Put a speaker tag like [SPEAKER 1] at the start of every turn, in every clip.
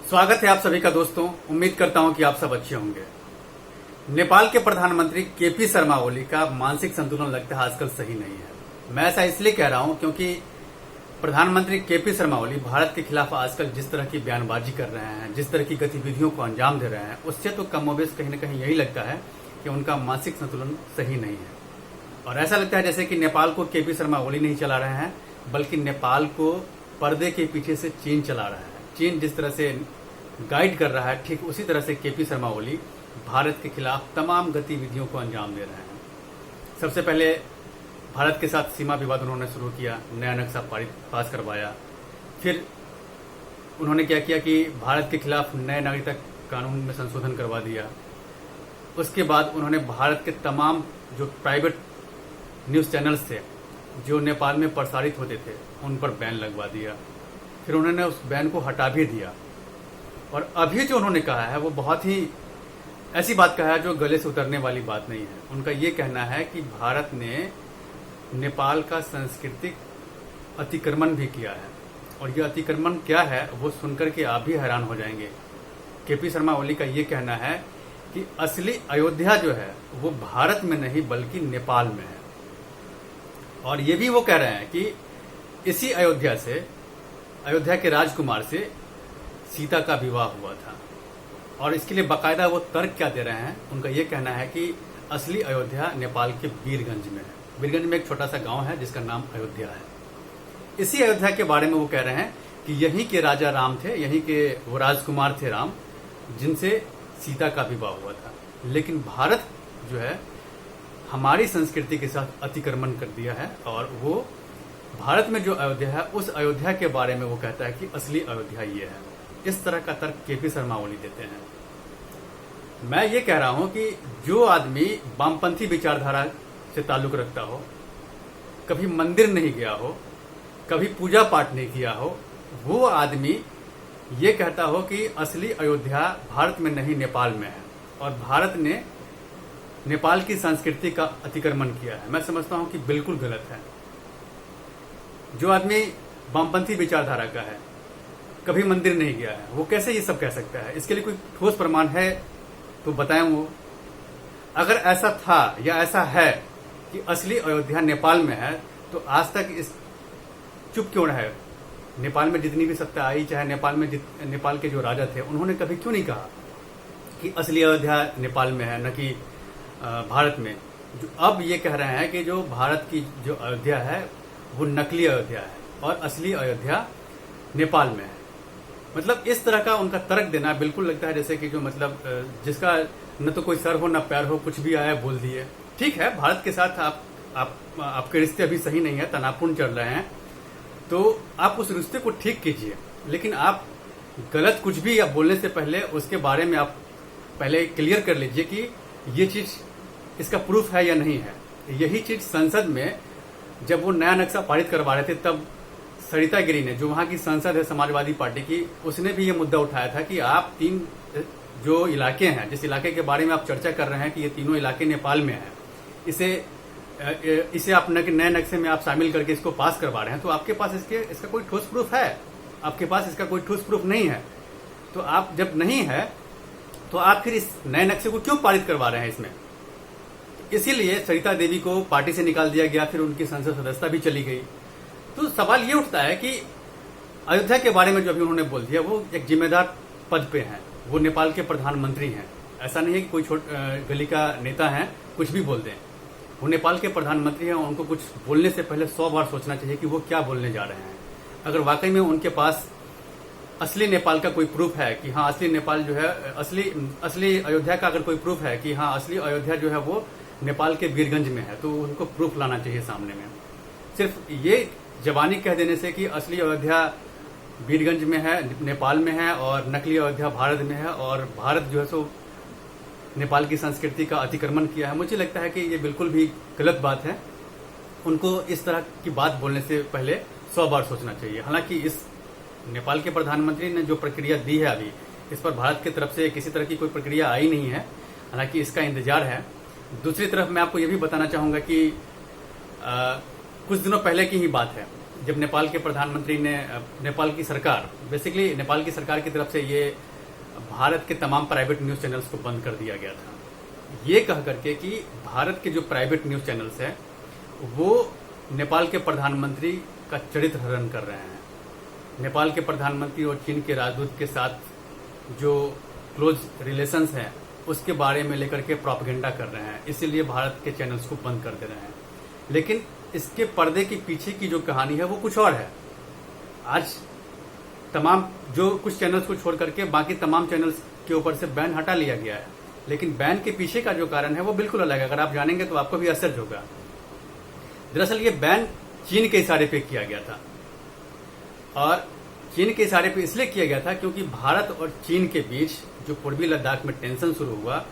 [SPEAKER 1] स्वागत है आप सभी का दोस्तों। उम्मीद करता हूं कि आप सब अच्छे होंगे। नेपाल के प्रधानमंत्री केपी शर्मा ओली का मानसिक संतुलन लगता है आजकल सही नहीं है। मैं ऐसा इसलिए कह रहा हूं क्योंकि प्रधानमंत्री केपी शर्मा ओली भारत के खिलाफ आजकल जिस तरह की बयानबाजी कर रहे हैं, जिस तरह की गतिविधियों को अंजाम दे रहे हैं, उससे तो कमोबेश कहीं न कहीं यही लगता है कि उनका मानसिक संतुलन सही नहीं है। और ऐसा लगता है जैसे कि नेपाल को केपी शर्मा ओली नहीं चला रहे हैं, बल्कि नेपाल को पर्दे के पीछे से चीन चला रहा है। चीन जिस तरह से गाइड कर रहा है, ठीक उसी तरह से केपी शर्मा ओली भारत के खिलाफ तमाम गतिविधियों को अंजाम दे रहे हैं। सबसे पहले भारत के साथ सीमा विवाद उन्होंने शुरू किया, नया नक्शा पास करवाया। फिर उन्होंने क्या किया कि भारत के खिलाफ नए नागरिकता कानून में संशोधन करवा दिया। उसके बाद उन्होंने भारत के तमाम जो प्राइवेट न्यूज़ चैनल्स थे जो नेपाल में प्रसारित होते थे उन पर बैन लगवा दिया। फिर उन्होंने उस बैन को हटा भी दिया। और अभी जो उन्होंने कहा है वो बहुत ही ऐसी बात कहा है जो गले से उतरने वाली बात नहीं है। उनका ये कहना है कि भारत ने नेपाल का सांस्कृतिक अतिक्रमण भी किया है। और ये अतिक्रमण क्या है वो सुनकर के आप भी हैरान हो जाएंगे। केपी शर्मा ओली का ये कहना है कि असली अयोध्या जो है वो भारत में नहीं बल्कि नेपाल में है। और ये भी वो कह रहे हैं कि इसी अयोध्या के राजकुमार से सीता का विवाह हुआ था। और इसके लिए बाकायदा वो तर्क क्या दे रहे हैं, उनका ये कहना है कि असली अयोध्या नेपाल के वीरगंज में है। वीरगंज में एक छोटा सा गांव है जिसका नाम अयोध्या है। इसी अयोध्या के बारे में वो कह रहे हैं कि यहीं के राजा राम थे, यहीं के वो राजकुमार थे राम, जिनसे सीता का विवाह हुआ था। लेकिन भारत जो है हमारी संस्कृति के साथ अतिक्रमण कर दिया है और वो भारत में जो अयोध्या है उस अयोध्या के बारे में वो कहता है कि असली अयोध्या ये है। इस तरह का तर्क केपी शर्मा ओली देते हैं। मैं ये कह रहा हूं कि जो आदमी वामपंथी विचारधारा से ताल्लुक रखता हो, कभी मंदिर नहीं गया हो, कभी पूजा पाठ नहीं किया हो, वो आदमी ये कहता हो कि असली अयोध्या भारत में नहीं नेपाल में है और भारत ने नेपाल की संस्कृति का अतिक्रमण किया है, मैं समझता हूं कि बिल्कुल गलत है। जो आदमी वामपंथी विचारधारा का है, कभी मंदिर नहीं गया है, वो कैसे ये सब कह सकता है? इसके लिए कोई ठोस प्रमाण है तो बताएं वो। अगर ऐसा था या ऐसा है कि असली अयोध्या नेपाल में है तो आज तक इस चुप क्यों रहे? नेपाल में जितनी भी सत्ता आई, चाहे नेपाल के जो राजा थे, उन्होंने कभी क्यों नहीं कहा कि असली अयोध्या नेपाल में है न कि भारत में? जो अब ये कह रहे हैं कि जो भारत की जो अयोध्या है वो नकली अयोध्या है और असली अयोध्या नेपाल में है। मतलब इस तरह का उनका तर्क देना बिल्कुल लगता है जैसे कि जो मतलब जिसका न तो कोई सर हो न पैर हो, कुछ भी आया बोल दिए। ठीक है, भारत के साथ आपके रिश्ते अभी सही नहीं है, तनावपूर्ण चल रहे हैं, तो आप उस रिश्ते को ठीक कीजिए। लेकिन आप गलत कुछ भी आप बोलने से पहले उसके बारे में आप पहले क्लियर कर लीजिए कि ये चीज इसका प्रूफ है या नहीं है। यही चीज संसद में जब वो नया नक्शा पारित करवा रहे थे तब सरिता गिरी ने, जो वहां की सांसद है समाजवादी पार्टी की, उसने भी ये मुद्दा उठाया था कि आप तीन जो इलाके हैं, जिस इलाके के बारे में आप चर्चा कर रहे हैं कि ये तीनों इलाके नेपाल में है, इसे आप नए नक्शे में आप शामिल करके इसको पास करवा रहे हैं, तो आपके पास इसका कोई ठोस प्रूफ है? आपके पास इसका कोई ठोस प्रूफ नहीं है। तो आप जब नहीं है तो आप फिर इस नए नक्शे को क्यों पारित करवा रहे हैं इसमें? इसीलिए सरिता देवी को पार्टी से निकाल दिया गया, फिर उनकी संसद सदस्यता भी चली गई। तो सवाल ये उठता है कि अयोध्या के बारे में जो अभी उन्होंने बोल दिया, वो एक जिम्मेदार पद पे हैं, वो नेपाल के प्रधानमंत्री हैं। ऐसा नहीं है कि कोई गली का नेता है कुछ भी बोल दें। वो नेपाल के प्रधानमंत्री हैं, उनको कुछ बोलने से पहले 100 बार सोचना चाहिए कि वो क्या बोलने जा रहे हैं। अगर वाकई में उनके पास असली नेपाल का कोई प्रूफ है कि हाँ असली नेपाल जो है, असली अयोध्या का अगर कोई प्रूफ है कि हाँ असली अयोध्या जो है वो नेपाल के वीरगंज में है, तो उनको प्रूफ लाना चाहिए सामने में। सिर्फ ये जबानी कह देने से कि असली अयोध्या वीरगंज में है, नेपाल में है, और नकली अयोध्या भारत में है और भारत जो है सो नेपाल की संस्कृति का अतिक्रमण किया है, मुझे लगता है कि ये बिल्कुल भी गलत बात है। उनको इस तरह की बात बोलने से पहले 100 बार सोचना चाहिए। हालांकि इस नेपाल के प्रधानमंत्री ने जो प्रक्रिया दी है अभी, इस पर भारत की तरफ से किसी तरह की कोई प्रक्रिया आई नहीं है, हालांकि इसका इंतजार है। दूसरी तरफ मैं आपको ये भी बताना चाहूंगा कि कुछ दिनों पहले की ही बात है, जब नेपाल के प्रधानमंत्री ने नेपाल की सरकार की तरफ से ये भारत के तमाम प्राइवेट न्यूज चैनल्स को बंद कर दिया गया था, ये कह करके कि भारत के जो प्राइवेट न्यूज चैनल्स हैं वो नेपाल के प्रधानमंत्री का चरित्र हनन कर रहे हैं। नेपाल के प्रधानमंत्री और चीन के राजदूत के साथ जो क्लोज रिलेशंस हैं उसके बारे में लेकर के प्रोपेगेंडा कर रहे हैं, इसीलिए भारत के चैनल्स को बंद कर दे रहे हैं। लेकिन इसके पर्दे के पीछे की जो कहानी है वो कुछ और है। आज तमाम जो कुछ चैनल्स को छोड़ करके बाकी तमाम चैनल्स के ऊपर से बैन हटा लिया गया है, लेकिन बैन के पीछे का जो कारण है वो बिल्कुल अलग है। अगर आप जानेंगे तो आपको भी आश्चर्य होगा। दरअसल ये बैन चीन के इशारे पे किया गया था, और चीन के इशारे पे इसलिए किया गया था क्योंकि भारत और चीन के बीच जो पूर्वी लद्दाख में टेंशन शुरू हुआ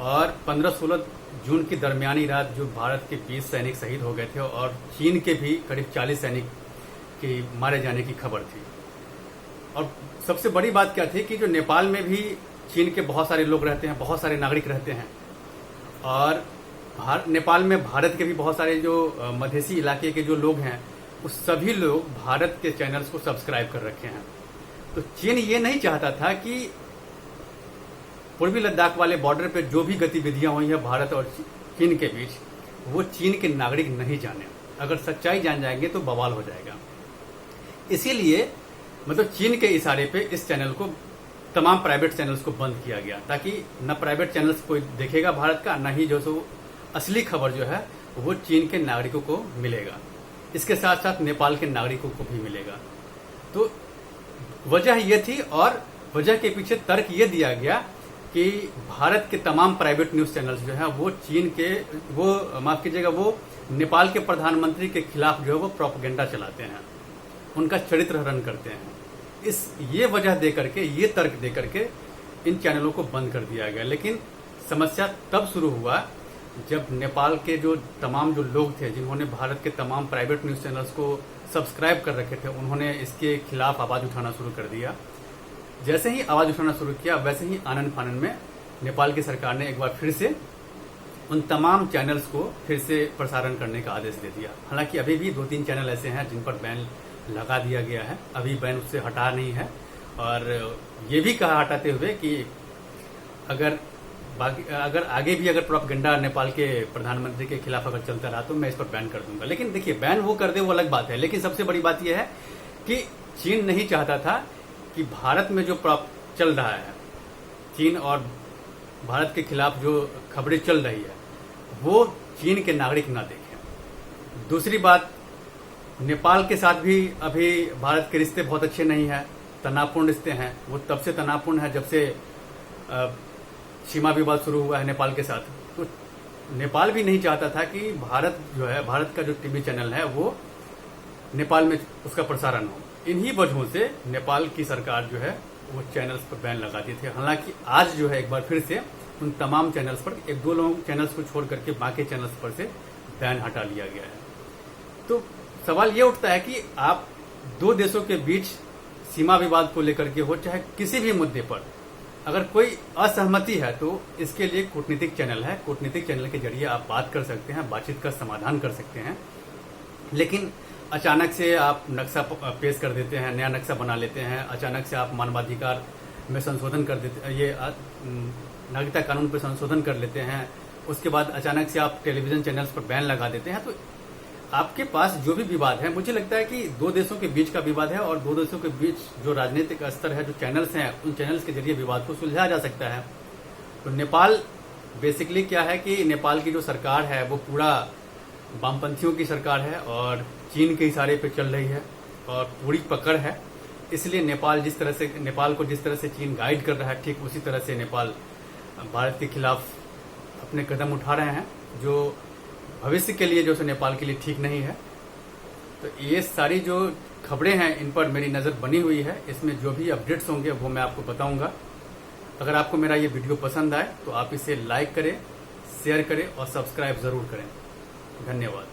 [SPEAKER 1] और 15-16 जून की दरमियानी रात जो भारत के 20 सैनिक शहीद हो गए थे और चीन के भी करीब 40 सैनिक के मारे जाने की खबर थी। और सबसे बड़ी बात क्या थी कि जो नेपाल में भी चीन के बहुत सारे लोग रहते हैं, बहुत सारे नागरिक रहते हैं, और नेपाल में भारत के भी बहुत सारे जो मधेसी इलाके के जो लोग हैं उस सभी लोग भारत के चैनल्स को सब्सक्राइब कर रखे हैं। तो चीन ये नहीं चाहता था कि पूर्वी लद्दाख वाले बॉर्डर पे जो भी गतिविधियां हुई है भारत और चीन के बीच वो चीन के नागरिक नहीं जाने। अगर सच्चाई जान जाएंगे तो बवाल हो जाएगा। इसीलिए मतलब चीन के इशारे पे इस चैनल को, तमाम प्राइवेट चैनल्स को बंद किया गया, ताकि न प्राइवेट चैनल्स कोई देखेगा भारत का, न ही जो सो असली खबर जो है वो चीन के नागरिकों को मिलेगा। इसके साथ साथ नेपाल के नागरिकों को भी मिलेगा। तो वजह यह थी, और वजह के पीछे तर्क ये दिया गया कि भारत के तमाम प्राइवेट न्यूज चैनल्स जो है वो नेपाल के प्रधानमंत्री के खिलाफ जो है वो प्रोपेगेंडा चलाते हैं, उनका चरित्र हनन करते हैं। ये वजह दे करके, ये तर्क दे करके इन चैनलों को बंद कर दिया गया। लेकिन समस्या तब शुरू हुआ जब नेपाल के जो तमाम जो लोग थे जिन्होंने भारत के तमाम प्राइवेट न्यूज चैनल्स को सब्सक्राइब कर रखे थे, उन्होंने इसके खिलाफ आवाज उठाना शुरू कर दिया। जैसे ही आवाज उठाना शुरू किया वैसे ही आनन फानन में नेपाल की सरकार ने एक बार फिर से उन तमाम चैनल्स को फिर से प्रसारण करने का आदेश दे दिया। हालांकि अभी भी 2-3 चैनल ऐसे हैं जिन पर बैन लगा दिया गया है, अभी बैन उससे हटा नहीं है। और ये भी कहा हटाते हुए कि अगर आगे भी अगर प्रोपेगेंडा नेपाल के प्रधानमंत्री के खिलाफ अगर चलता रहा तो मैं इस पर बैन कर दूंगा। लेकिन देखिए, बैन वो कर दे वो अलग बात है, लेकिन सबसे बड़ी बात यह है कि चीन नहीं चाहता था कि भारत में जो चल रहा है, चीन और भारत के खिलाफ जो खबरें चल रही है वो चीन के नागरिक ना देखें। दूसरी बात, नेपाल के साथ भी अभी भारत के रिश्ते बहुत अच्छे नहीं हैं, तनावपूर्ण रिश्ते हैं। वो तब से तनावपूर्ण है जब से सीमा विवाद शुरू हुआ है नेपाल के साथ। तो नेपाल भी नहीं चाहता था कि भारत का जो टीवी चैनल है वो नेपाल में उसका प्रसारण हो। इन्हीं वजहों से नेपाल की सरकार जो है वो चैनल्स पर बैन लगाती थी। हालांकि आज जो है एक बार फिर से उन तमाम चैनल्स पर, 1-2 लोग चैनल्स को छोड़ करके बाकी चैनल्स पर से बैन हटा लिया गया है। तो सवाल ये उठता है कि आप दो देशों के बीच सीमा विवाद को लेकर के हो, चाहे किसी भी मुद्दे पर अगर कोई असहमति है तो इसके लिए कूटनीतिक चैनल है। कूटनीतिक चैनल के जरिए आप बात कर सकते हैं, बातचीत का समाधान कर सकते हैं। लेकिन अचानक से आप नक्शा पेश कर देते हैं, नया नक्शा बना लेते हैं, अचानक से आप मानवाधिकार में संशोधन कर देते हैं, ये नागरिकता कानून पर संशोधन कर लेते हैं, उसके बाद अचानक से आप टेलीविजन चैनल्स पर बैन लगा देते हैं। तो आपके पास जो भी विवाद है, मुझे लगता है कि दो देशों के बीच का विवाद है और दो देशों के बीच जो राजनीतिक स्तर है, जो चैनल्स हैं, उन चैनल्स के जरिए विवाद को सुलझाया जा सकता है। तो नेपाल बेसिकली क्या है कि नेपाल की जो सरकार है वो पूरा वामपंथियों की सरकार है और चीन के इशारे पे चल रही है और पूरी पकड़ है। इसलिए नेपाल को जिस तरह से चीन गाइड कर रहा है, ठीक उसी तरह से नेपाल भारत के खिलाफ अपने कदम उठा रहे हैं, जो भविष्य के लिए जो है नेपाल के लिए ठीक नहीं है। तो ये सारी जो खबरें हैं इन पर मेरी नज़र बनी हुई है। इसमें जो भी अपडेट्स होंगे वो मैं आपको बताऊंगा। अगर आपको मेरा ये वीडियो पसंद आए तो आप इसे लाइक करें, शेयर करें और सब्सक्राइब ज़रूर करें। धन्यवाद।